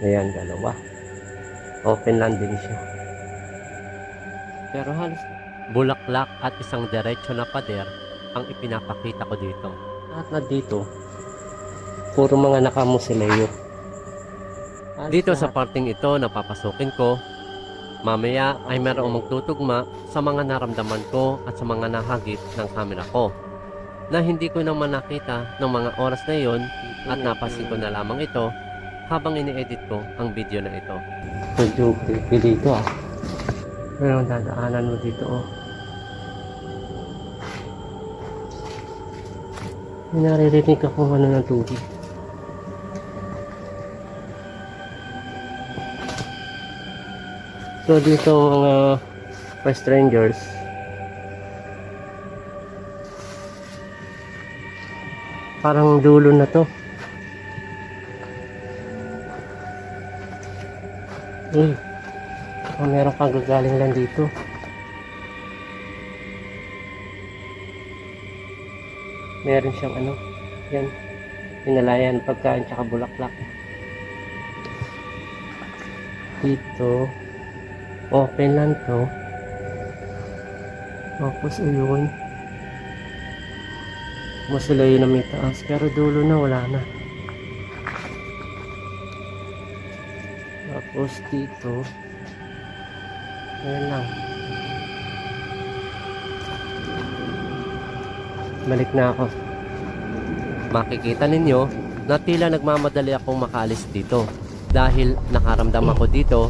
Ayan, dalawa. Open land din siya. Pero halos bulaklak at isang diretso na pader ang ipinapakita ko dito. At na dito, puro mga nakamusileyo. Dito sa parting ito na papasukin ko, mamaya ay mayroong magtutugma sa mga naramdaman ko at sa mga nahagip ng camera ko na hindi ko naman nakita ng mga oras na yon at napansin ko na lamang ito habang ini-edit ko ang video na ito. Medyo creepy dito ah. Mayroong dadaanan mo dito oh. May naririnig akong ano ng tubig. So dito mga strangers, parang dulo na to. Meron kang gagaling lang dito. Meron siyang ano, yan, pinalayan pagkain tsaka bulaklak. Dito open lang to. Tapos ayun, masila yun na may taas, pero dulo na wala na. Tapos dito ayan lang, balik na ako. Makikita ninyo na tila nagmamadali akong makaalis dito dahil nakaramdam ako dito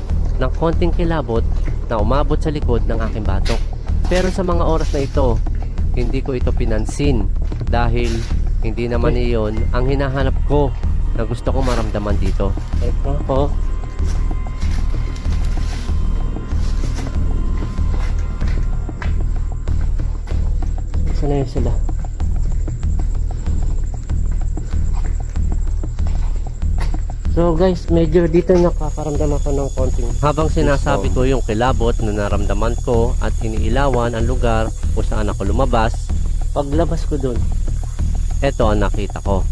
ng konting kilabot na umabot sa likod ng aking batok. Pero sa mga oras na ito, hindi ko ito pinansin dahil hindi naman iyon ang hinahanap ko na gusto kong maramdaman dito. Ito po. Saan na yun sila? So guys, medyo dito nakakaramdam ako ng konting habang sinasabi ko yung kilabot na naramdaman ko at iniilawan ang lugar kung saan ako lumabas. Paglabas ko dun, eto ang nakita ko.